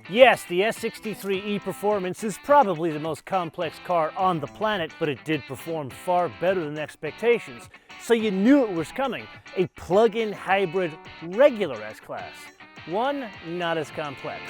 Yes, the S63e Performance is probably the most complex car on the planet, but it did perform far better than expectations. So you knew it was coming, a plug-in hybrid regular S-Class. One not as complex.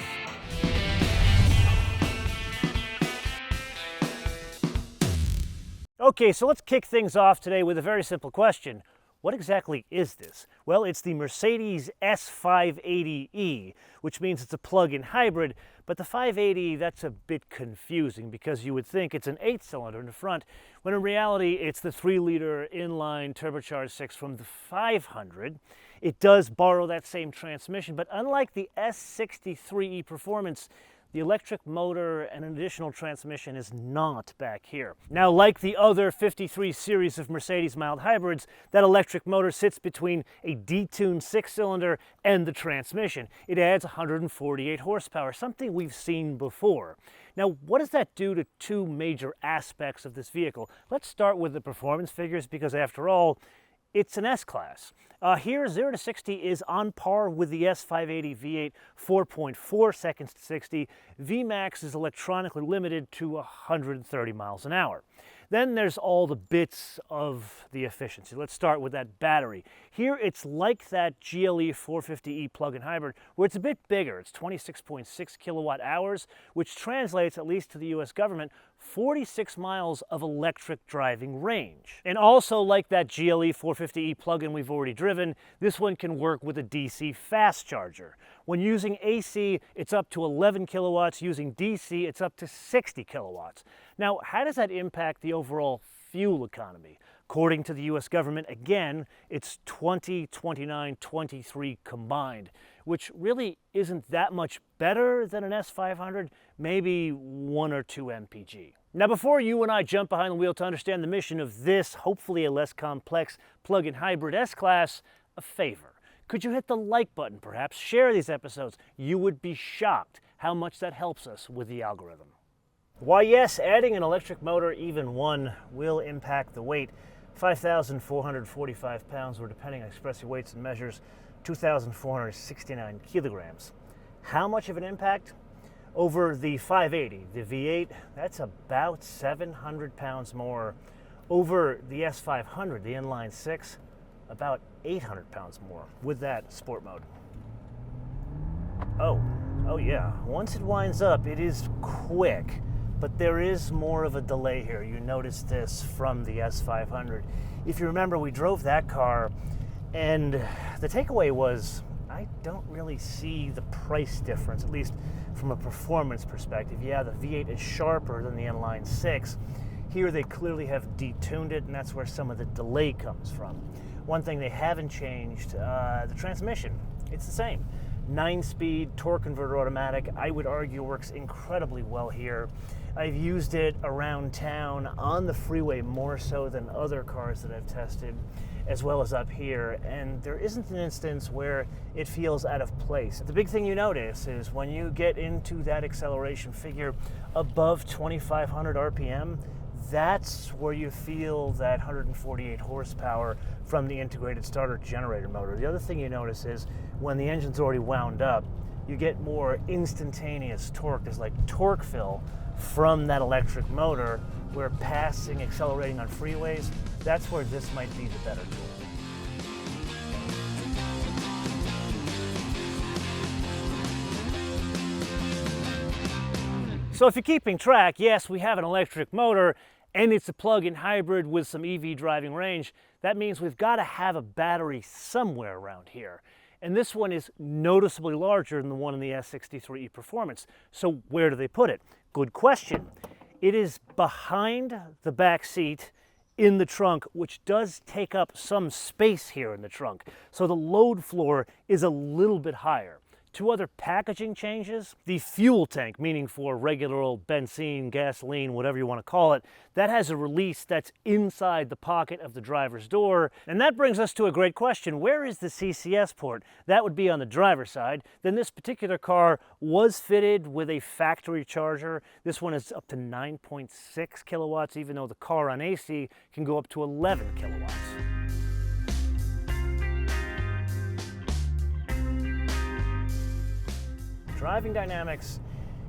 Okay, so let's kick things off today with a very simple question. What exactly is this? Well, it's the Mercedes S580e, which means it's a plug-in hybrid, but the 580, that's a bit confusing because you would think it's an 8-cylinder in the front, when in reality it's the 3-liter inline turbocharged 6 from the 500. It does borrow that same transmission, but unlike the S63e Performance, the electric motor and an additional transmission is not back here. Now, like the other 53 series of Mercedes mild hybrids, that electric motor sits between a detuned 6-cylinder and the transmission. It adds 148 horsepower, something we've seen before. Now, what does that do to two major aspects of this vehicle? Let's start with the performance figures because, after all, it's an S-Class. Here, 0 to 60 is on par with the S580 V8, 4.4 seconds to 60. VMAX is electronically limited to 130 miles an hour. Then there's all the bits of the efficiency. Let's start with that battery. Here, it's like that GLE 450e plug-in hybrid, where it's a bit bigger. It's 26.6 kilowatt hours, which translates, at least to the US government, 46 miles of electric driving range. And also like that GLE 450e plug-in we've already driven, this one can work with a DC fast charger. When using AC, it's up to 11 kilowatts. Using DC, it's up to 60 kilowatts. Now, how does that impact the overall fuel economy? According to the US government, again, it's 20, 29, 23 combined, which really isn't that much better than an S500, maybe 1 or 2 mpg. Now, before you and I jump behind the wheel to understand the mission of this, hopefully a less complex plug-in hybrid S-Class, a favor. Could you hit the like button, perhaps? Share these episodes. You would be shocked how much that helps us with the algorithm. Why, yes, adding an electric motor, even one, will impact the weight. 5,445 pounds, or depending on expressive weights and measures, 2,469 kilograms. How much of an impact? Over the 580, the V8, that's about 700 pounds more. Over the S500, the inline 6, about 800 pounds more with that sport mode. Oh yeah, once it winds up, it is quick, but there is more of a delay here. You notice this from the S500. If you remember, we drove that car, and the takeaway was, I don't really see the price difference, at least from a performance perspective. Yeah, the V8 is sharper than the inline 6. Here they clearly have detuned it, and that's where some of the delay comes from. One thing they haven't changed, the transmission. It's the same. 9-speed torque converter automatic, I would argue, works incredibly well here. I've used it around town on the freeway more so than other cars that I've tested, as well as up here, and there isn't an instance where it feels out of place. The big thing you notice is when you get into that acceleration figure above 2,500 RPM, that's where you feel that 148 horsepower from the integrated starter generator motor. The other thing you notice is when the engine's already wound up, you get more instantaneous torque. There's like torque fill from that electric motor, where passing, accelerating on freeways, that's where this might be the better tool. So if you're keeping track, yes, we have an electric motor, and it's a plug-in hybrid with some EV driving range. That means we've got to have a battery somewhere around here. And this one is noticeably larger than the one in the S63e Performance. So where do they put it? Good question. It is behind the back seat in the trunk, which does take up some space here in the trunk. So the load floor is a little bit higher. Two other packaging changes. The fuel tank, meaning for regular old benzene, gasoline, whatever you want to call it, that has a release that's inside the pocket of the driver's door. And that brings us to a great question. Where is the CCS port? That would be on the driver's side. Then this particular car was fitted with a factory charger. This one is up to 9.6 kilowatts, even though the car on AC can go up to 11 kilowatts. driving dynamics,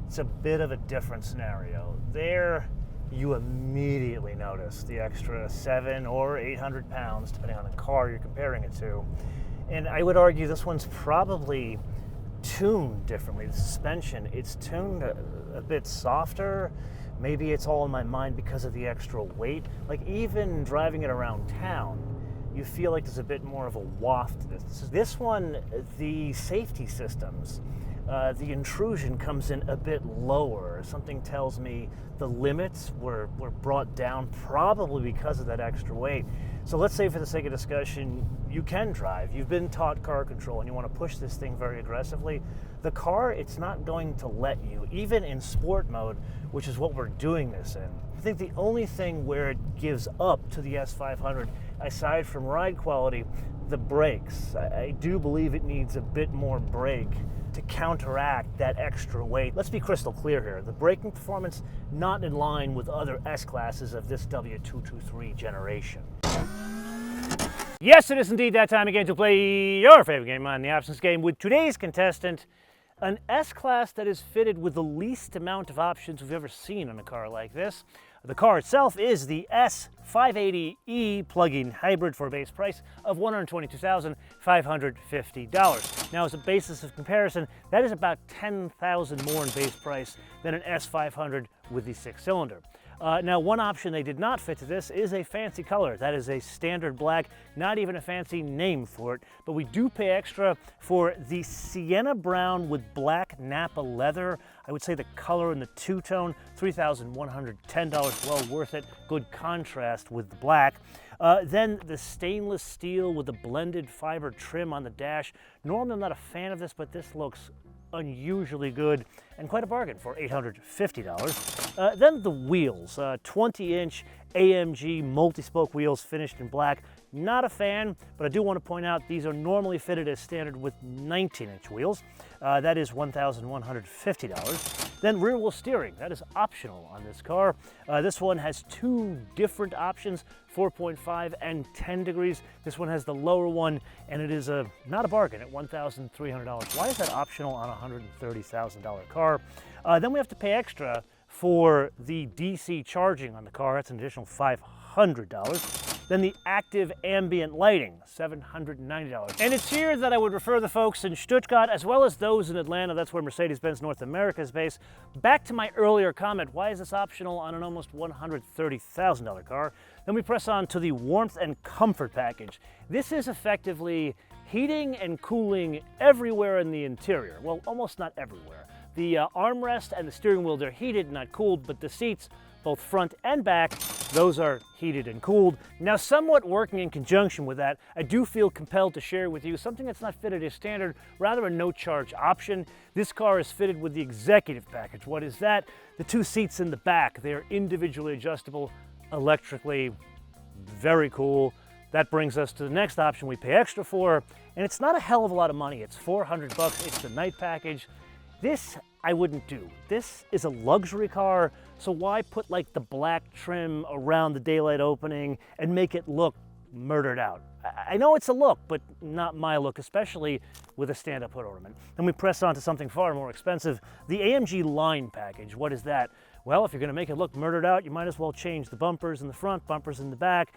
it's a bit of a different scenario. There, you immediately notice the extra 700 or 800 pounds, depending on the car you're comparing it to. And I would argue this one's probably tuned differently. The suspension, it's tuned a bit softer. Maybe it's all in my mind because of the extra weight. Like even driving it around town, you feel like there's a bit more of a waft to this. This one, the safety systems, the intrusion comes in a bit lower. Something tells me the limits were brought down probably because of that extra weight. So let's say for the sake of discussion, you can drive. You've been taught car control and you want to push this thing very aggressively. The car, it's not going to let you, even in sport mode, which is what we're doing this in. I think the only thing where it gives up to the S500, aside from ride quality, the brakes. I do believe it needs a bit more brake to counteract that extra weight. Let's be crystal clear here. The braking performance not in line with other S classes of this W223 generation. Yes, it is indeed that time again to play your favorite game on the options game with today's contestant, an S-Class that is fitted with the least amount of options we've ever seen on a car like this. The car itself is the S580e plug-in hybrid for a base price of $122,550. Now, as a basis of comparison, that is about $10,000 more in base price than an S500 with the 6-cylinder. Now, one option they did not fit to this is a fancy color. That is a standard black, not even a fancy name for it, but we do pay extra for the sienna brown with black Napa leather. I would say the color in the two-tone, $3,110, well worth it. Good contrast with the black. Then the stainless steel with the blended fiber trim on the dash. Normally I'm not a fan of this, but this looks unusually good and quite a bargain for $850. Then the wheels, 20-inch AMG multi-spoke wheels finished in black. Not a fan, but I do want to point out these are normally fitted as standard with 19-inch wheels. That is $1,150. Then rear wheel steering, that is optional on this car. This one has two different options, 4.5 and 10 degrees. This one has the lower one, and it is not a bargain at $1,300. Why is that optional on a $130,000 car? Then we have to pay extra for the DC charging on the car. That's an additional $500. Then the active ambient lighting, $790. And it's here that I would refer the folks in Stuttgart, as well as those in Atlanta, that's where Mercedes-Benz North America is based, back to my earlier comment, why is this optional on an almost $130,000 car? Then we press on to the warmth and comfort package. This is effectively heating and cooling everywhere in the interior. Well, almost not everywhere. The armrest and the steering wheel, they're heated, not cooled, but the seats, both front and back, those are heated and cooled. Now, somewhat working in conjunction with that, I do feel compelled to share with you something that's not fitted as standard, rather a no-charge option. This car is fitted with the executive package. What is that? The two seats in the back, they are individually adjustable electrically. Very cool. That brings us to the next option we pay extra for, and it's not a hell of a lot of money. It's $400. It's the night package. This I wouldn't do. This is a luxury car, so why put like the black trim around the daylight opening and make it look murdered out? I know it's a look, but not my look, especially with a stand-up hood ornament. Then we press on to something far more expensive, the AMG line package. What is that? Well, if you're gonna make it look murdered out, you might as well change the bumpers in the front, bumpers in the back,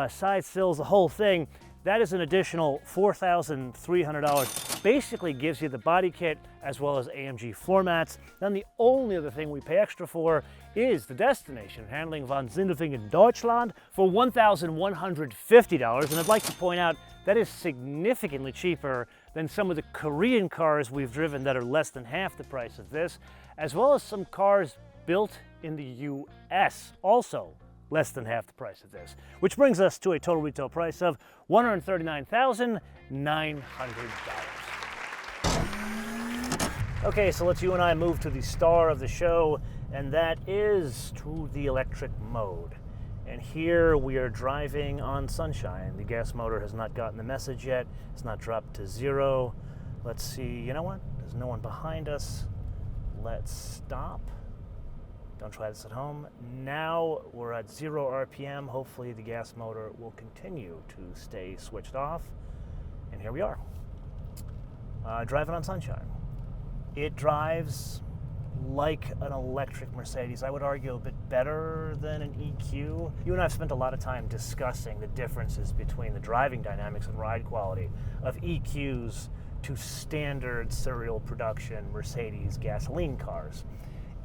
side sills, the whole thing. That is an additional $4,300. Basically gives you the body kit as well as AMG floor mats. Then the only other thing we pay extra for is the destination, handling von Sindelfingen, Deutschland, for $1,150. And I'd like to point out that is significantly cheaper than some of the Korean cars we've driven that are less than half the price of this, as well as some cars built in the US, also less than half the price of this, which brings us to a total retail price of $139,900. Okay, so let's you and I move to the star of the show, and that is to the electric mode. And here we are driving on sunshine. The gas motor has not gotten the message yet. It's not dropped to zero. Let's see, you know what? There's no one behind us. Let's stop. Don't try this at home. Now we're at 0 RPM. Hopefully the gas motor will continue to stay switched off. And here we are, driving on sunshine. It drives like an electric Mercedes. I would argue a bit better than an EQ. You and I have spent a lot of time discussing the differences between the driving dynamics and ride quality of EQs to standard serial production Mercedes gasoline cars.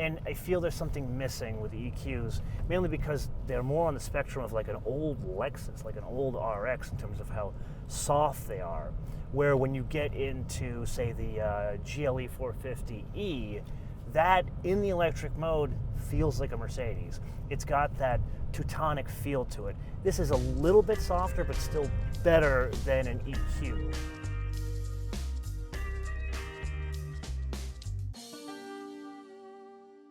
And I feel there's something missing with the EQs, mainly because they're more on the spectrum of like an old Lexus, like an old RX in terms of how soft they are. Where when you get into, say, the GLE 450e, that in the electric mode feels like a Mercedes. It's got that Teutonic feel to it. This is a little bit softer, but still better than an EQ.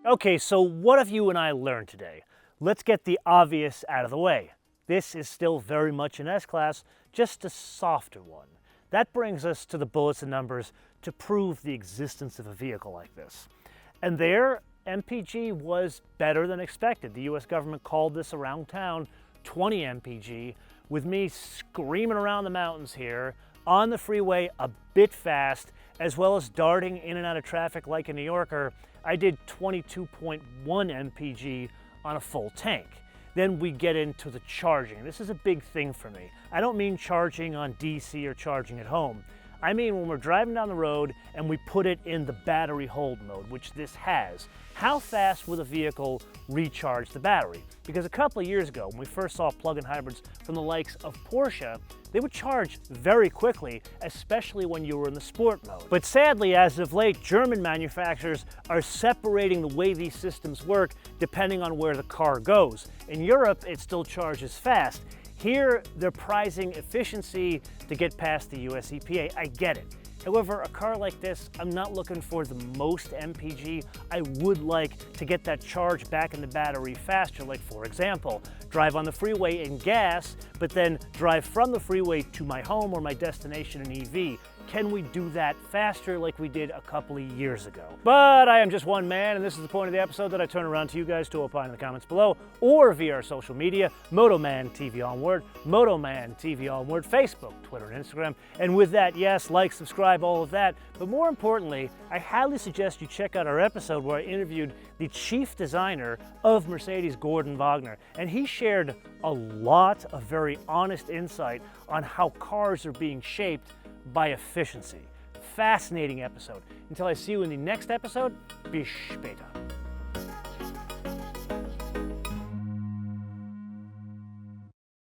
Okay, so what have you and I learned today? Let's get the obvious out of the way. This is still very much an S-Class, just a softer one. That brings us to the bullets and numbers to prove the existence of a vehicle like this. And there, MPG was better than expected. The US government called this around town 20 MPG, with me screaming around the mountains here, on the freeway a bit fast, as well as darting in and out of traffic like a New Yorker. I did 22.1 MPG on a full tank. Then we get into the charging. This is a big thing for me. I don't mean charging on DC or charging at home. I mean when we're driving down the road and we put it in the battery hold mode, which this has. How fast will the vehicle recharge the battery? Because a couple of years ago, when we first saw plug-in hybrids from the likes of Porsche, they would charge very quickly, especially when you were in the sport mode. But sadly, as of late, German manufacturers are separating the way these systems work depending on where the car goes. In Europe, it still charges fast. Here, they're prizing efficiency to get past the US EPA. I get it. However, a car like this, I'm not looking for the most MPG. I would like to get that charge back in the battery faster, like for example, drive on the freeway in gas, but then drive from the freeway to my home or my destination in EV. Can we do that faster like we did a couple of years ago? But I am just one man, and this is the point of the episode that I turn around to you guys to opine in the comments below or via our social media, MotoManTV on Word, MotoManTV on Word, Facebook, Twitter, and Instagram. And with that, yes, like, subscribe, all of that. But more importantly, I highly suggest you check out our episode where I interviewed the chief designer of Mercedes, Gordon Wagner, and he shared a lot of very honest insight on how cars are being shaped by efficiency. Fascinating episode. Until I see you in the next episode, bis später.